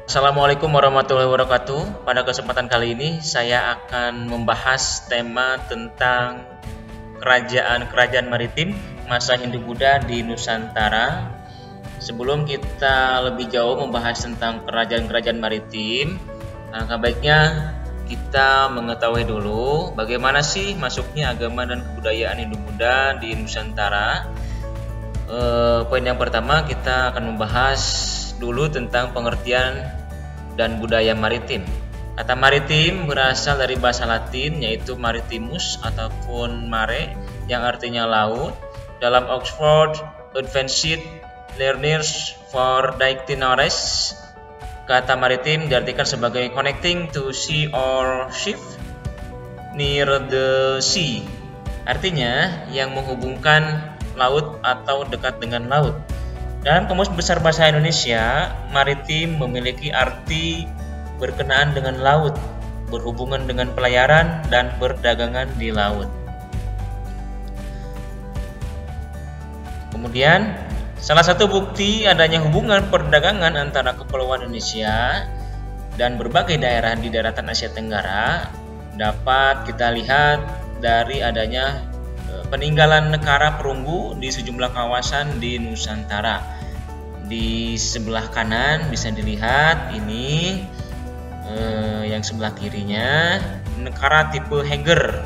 Assalamualaikum warahmatullahi wabarakatuh. Pada kesempatan kali ini saya akan membahas tema tentang kerajaan-kerajaan maritim masa Hindu-Buddha di Nusantara. Sebelum kita lebih jauh membahas tentang kerajaan-kerajaan maritim, alangkah baiknya kita mengetahui dulu bagaimana sih masuknya agama dan kebudayaan Hindu-Buddha di Nusantara. Poin yang pertama, kita akan membahas dulu tentang pengertian dan budaya maritim. Kata maritim berasal dari bahasa Latin yaitu maritimus ataupun mare yang artinya laut. Dalam Oxford Advanced Learners for Dictionaries, kata maritim diartikan sebagai connecting to sea or ship near the sea. Artinya yang menghubungkan laut atau dekat dengan laut. Dalam Kamus Besar Bahasa Indonesia, maritim memiliki arti berkenaan dengan laut, berhubungan dengan pelayaran dan perdagangan di laut. Kemudian, salah satu bukti adanya hubungan perdagangan antara Kepulauan Indonesia dan berbagai daerah di daratan Asia Tenggara dapat kita lihat dari adanya peninggalan negara perunggu di sejumlah kawasan di Nusantara. Di sebelah kanan bisa dilihat ini, yang sebelah kirinya negara tipe Heger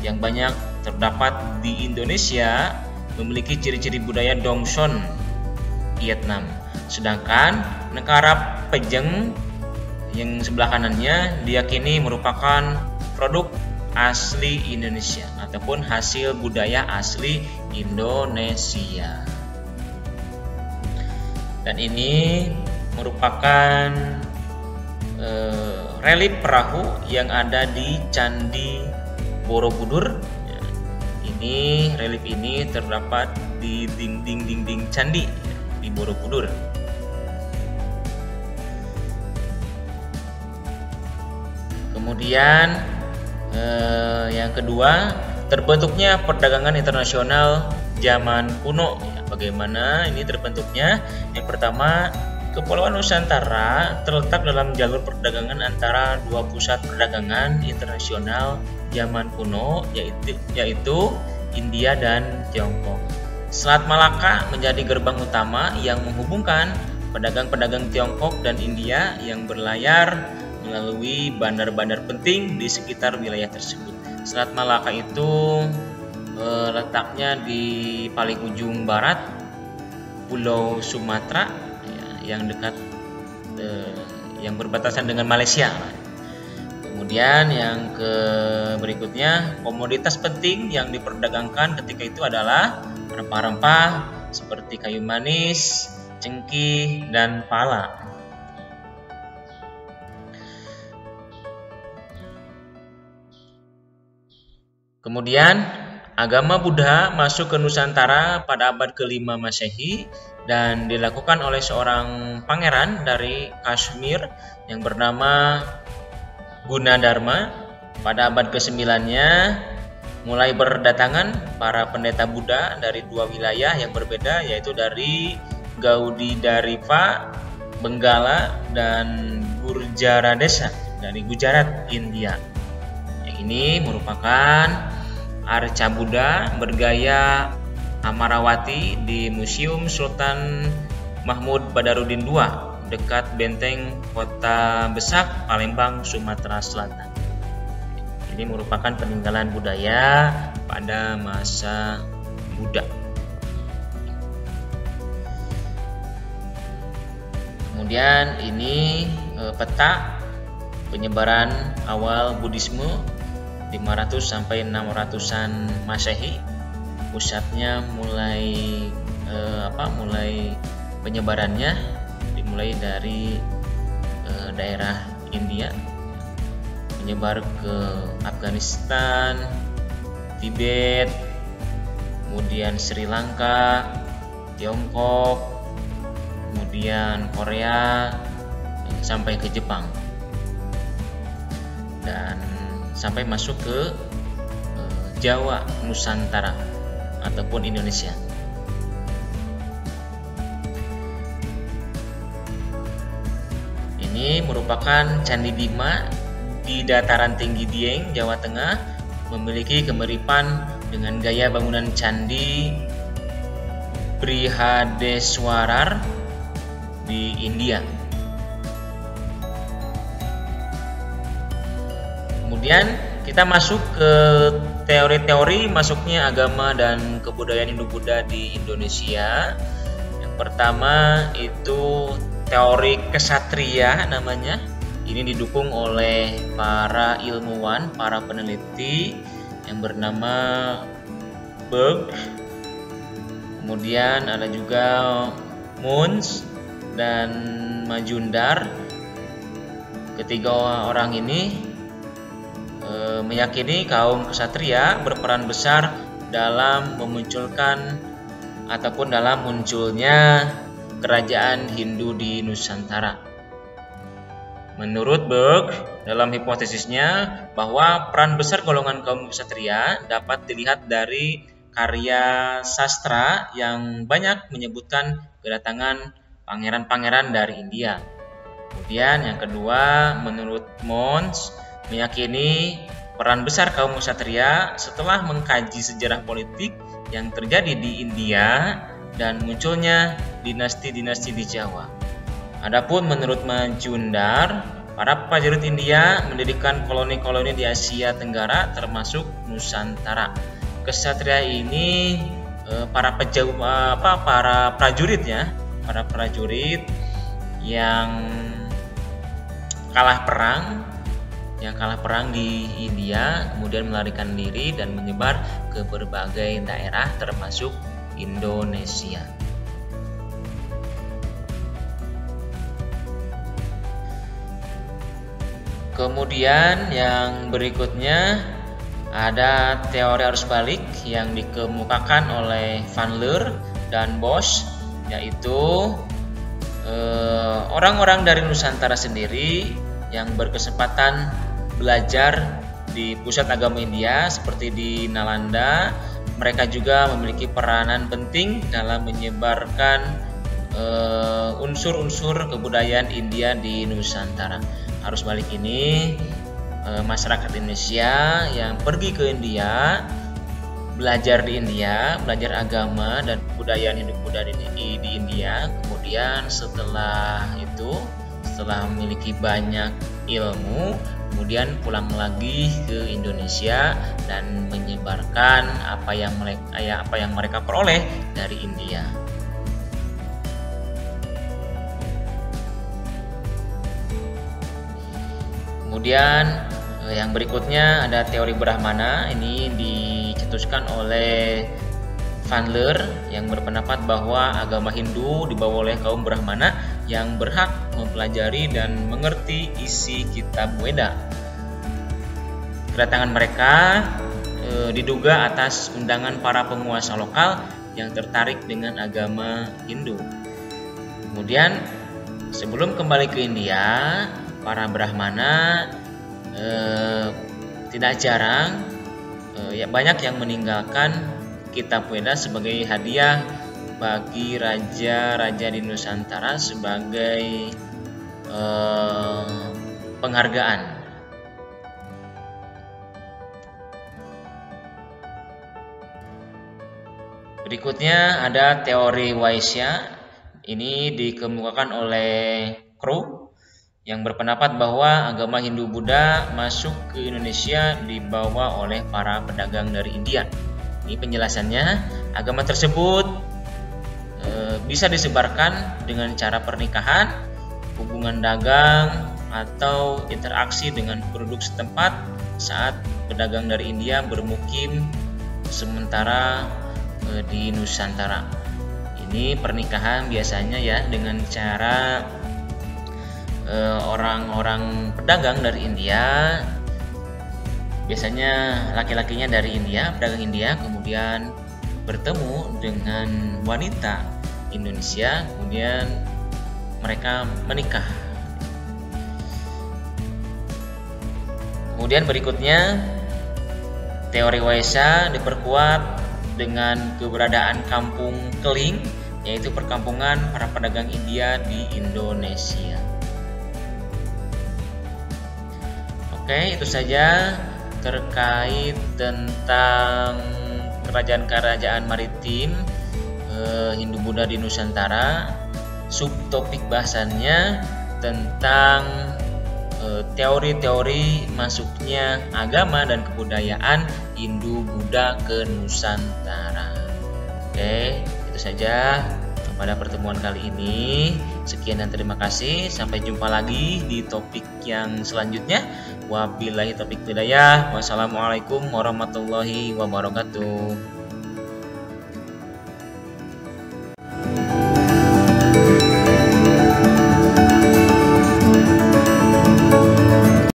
yang banyak terdapat di Indonesia memiliki ciri-ciri budaya Dongson, Vietnam. Sedangkan negara Pejeng yang sebelah kanannya diyakini merupakan produk asli Indonesia ataupun hasil budaya asli Indonesia. Dan ini merupakan relief perahu yang ada di Candi Borobudur. Ini relief ini terdapat di dinding candi di Borobudur. Kemudian yang kedua, terbentuknya perdagangan internasional zaman kuno. Bagaimana ini terbentuknya? Yang pertama, Kepulauan Nusantara terletak dalam jalur perdagangan antara dua pusat perdagangan internasional zaman kuno, yaitu India dan Tiongkok. Selat Malaka menjadi gerbang utama yang menghubungkan pedagang-pedagang Tiongkok dan India yang berlayar melalui bandar-bandar penting di sekitar wilayah tersebut. Selat Malaka itu letaknya di paling ujung barat Pulau Sumatera, yang dekat yang berbatasan dengan Malaysia. Kemudian yang berikutnya, komoditas penting yang diperdagangkan ketika itu adalah rempah-rempah seperti kayu manis, cengkih, dan pala. Kemudian agama Buddha masuk ke Nusantara pada abad ke-5 Masehi dan dilakukan oleh seorang pangeran dari Kashmir yang bernama Gunadarma. Pada abad ke-9-nya mulai berdatangan para pendeta Buddha dari dua wilayah yang berbeda, yaitu dari Gaudidaripa, Benggala, dan Gurjaradesa dari Gujarat, India. Yang ini merupakan Arca Buddha bergaya Amarawati di Museum Sultan Mahmud Badarudin II dekat benteng Kota Besak, Palembang, Sumatera Selatan. Ini merupakan peninggalan budaya pada masa Buddha. Kemudian ini peta penyebaran awal Buddhisme 500 sampai 600-an Masehi. Pusatnya mulai penyebarannya dimulai dari daerah India, menyebar ke Afghanistan, Tibet, kemudian Sri Lanka, Tiongkok, kemudian Korea, sampai ke Jepang, dan sampai masuk ke Jawa, Nusantara ataupun Indonesia. Ini ini merupakan Candi Bima di dataran tinggi Dieng, Jawa Tengah, memiliki kemiripan dengan gaya bangunan Candi Brihadeswarar di India. Kemudian kita masuk ke teori-teori masuknya agama dan kebudayaan Hindu-Buddha di Indonesia. Yang pertama itu teori kesatria namanya. Ini didukung oleh para ilmuwan, para peneliti yang bernama Berg. Kemudian ada juga Munz dan Majumdar. Ketiga orang ini meyakini kaum ksatria berperan besar dalam memunculkan ataupun dalam munculnya kerajaan Hindu di Nusantara. Menurut Berg, dalam hipotesisnya bahwa peran besar golongan kaum ksatria dapat dilihat dari karya sastra yang banyak menyebutkan kedatangan pangeran-pangeran dari India. Kemudian yang kedua, menurut Mons, meyakini peran besar kaum ksatria setelah mengkaji sejarah politik yang terjadi di India dan munculnya dinasti-dinasti di Jawa. Adapun menurut Majumdar, para prajurit India mendirikan koloni-koloni di Asia Tenggara termasuk Nusantara. Ksatria ini para prajurit yang kalah perang di India, kemudian melarikan diri dan menyebar ke berbagai daerah termasuk Indonesia. Kemudian yang berikutnya ada teori arus balik yang dikemukakan oleh Van Leur dan Bosch, yaitu orang-orang dari Nusantara sendiri yang berkesempatan belajar di pusat agama India seperti di Nalanda, mereka juga memiliki peranan penting dalam menyebarkan unsur-unsur kebudayaan India di Nusantara. Arus balik ini masyarakat Indonesia yang pergi ke India, belajar di India, belajar agama dan kebudayaan Hindu-Buddha di India. Kemudian setelah memiliki banyak ilmu, kemudian pulang lagi ke Indonesia dan menyebarkan apa yang mereka peroleh dari India. Kemudian yang berikutnya ada teori Brahmana. Ini dicetuskan oleh Van Leur yang berpendapat bahwa agama Hindu dibawa oleh kaum Brahmana yang berhak mempelajari dan mengerti isi kitab Weda. Kedatangan mereka diduga atas undangan para penguasa lokal yang tertarik dengan agama Hindu. Kemudian sebelum kembali ke India, para Brahmana tidak jarang banyak yang meninggalkan kitab Weda sebagai hadiah bagi raja-raja di Nusantara sebagai penghargaan. Berikutnya ada teori Vaishya. Ini dikemukakan oleh Crow yang berpendapat bahwa agama Hindu-Buddha masuk ke Indonesia dibawa oleh para pedagang dari India. Ini penjelasannya, agama tersebut bisa disebarkan dengan cara pernikahan, hubungan dagang, atau interaksi dengan penduduk setempat saat pedagang dari India bermukim sementara di Nusantara. Ini pernikahan biasanya ya dengan cara orang-orang pedagang dari India, biasanya laki-lakinya dari India, pedagang India, kemudian bertemu dengan wanita Indonesia, kemudian mereka menikah. Kemudian berikutnya teori Vaishya diperkuat dengan keberadaan kampung Keling, yaitu perkampungan para pedagang India di Indonesia. Oke, itu saja terkait tentang kerajaan-kerajaan maritim Hindu-Buddha di Nusantara. Subtopik bahasannya tentang teori-teori masuknya agama dan kebudayaan Hindu-Buddha ke Nusantara. Oke, itu saja pada pertemuan kali ini. Sekian dan terima kasih. Sampai jumpa lagi di topik yang selanjutnya. Wabillahi taufiq hidayah. Wassalamualaikum warahmatullahi wabarakatuh.